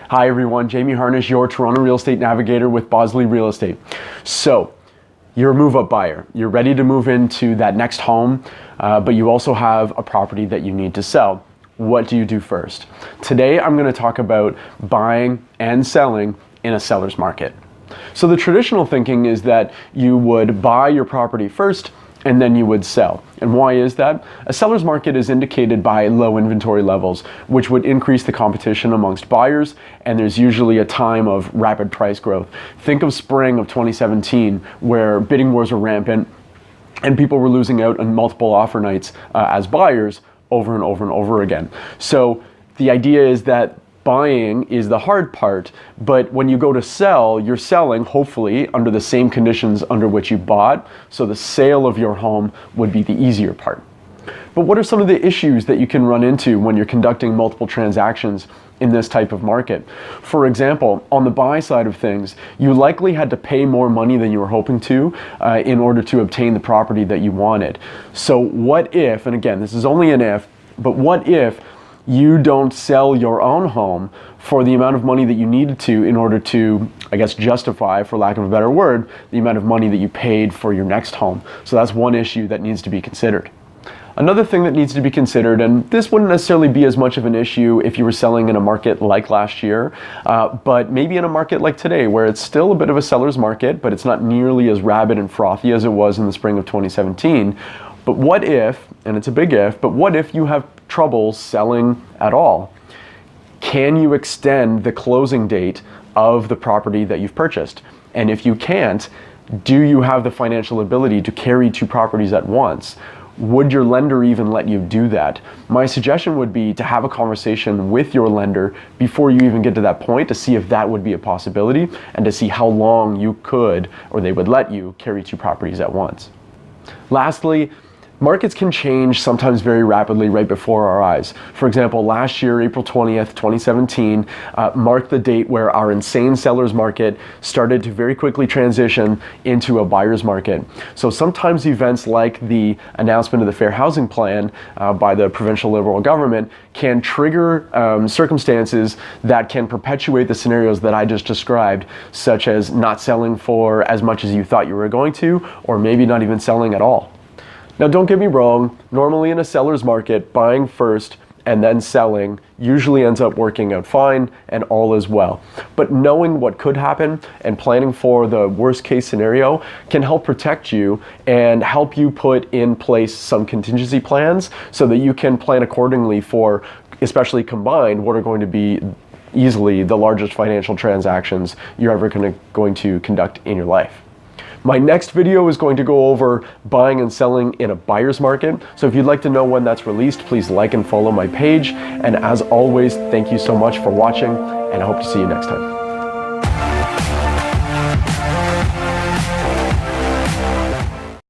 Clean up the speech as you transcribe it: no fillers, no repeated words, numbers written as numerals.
Hi everyone, Jamie Harnish, your Toronto Real Estate Navigator with Bosley Real Estate. So, you're a move-up buyer. You're ready to move into that next home, but you also have a property that you need to sell. What do you do first? Today, I'm going to talk about buying and selling in a seller's market. So the traditional thinking is that you would buy your property first and then you would sell. And why is that? A seller's market is indicated by low inventory levels, which would increase the competition amongst buyers, and there's usually a time of rapid price growth. Think of spring of 2017, where bidding wars were rampant and people were losing out on multiple offer nights as buyers over and over and over again. So the idea is that buying is the hard part, but when you go to sell, you're selling hopefully under the same conditions under which you bought, so the sale of your home would be the easier part. But what are some of the issues that you can run into when you're conducting multiple transactions in this type of market? For example, on the buy side of things, you likely had to pay more money than you were hoping to in order to obtain the property that you wanted. So what if, and again, this is only an if, but what if you don't sell your own home for the amount of money that you needed to in order to, I guess, justify, for lack of a better word, the amount of money that you paid for your next home? So that's one issue that needs to be considered. Another thing that needs to be considered, and this wouldn't necessarily be as much of an issue if you were selling in a market like last year, but maybe in a market like today, where it's still a bit of a seller's market, but it's not nearly as rabid and frothy as it was in the spring of 2017. But what if, and it's a big if, but what if you have trouble selling at all? Can you extend the closing date of the property that you've purchased? And if you can't, do you have the financial ability to carry two properties at once? Would your lender even let you do that? My suggestion would be to have a conversation with your lender before you even get to that point to see if that would be a possibility and to see how long you could, or they would let you, carry two properties at once. Lastly, markets can change sometimes very rapidly right before our eyes. For example, last year, April 20th, 2017, marked the date where our insane seller's market started to very quickly transition into a buyer's market. So sometimes events like the announcement of the Fair Housing Plan by the provincial Liberal government can trigger circumstances that can perpetuate the scenarios that I just described, such as not selling for as much as you thought you were going to, or maybe not even selling at all. Now, don't get me wrong, normally in a seller's market, buying first and then selling usually ends up working out fine and all is well. But knowing what could happen and planning for the worst case scenario can help protect you and help you put in place some contingency plans so that you can plan accordingly for, especially combined, what are going to be easily the largest financial transactions you're ever going to conduct in your life. My next video is going to go over buying and selling in a buyer's market. So if you'd like to know when that's released, please like and follow my page. And as always, thank you so much for watching, and I hope to see you next time.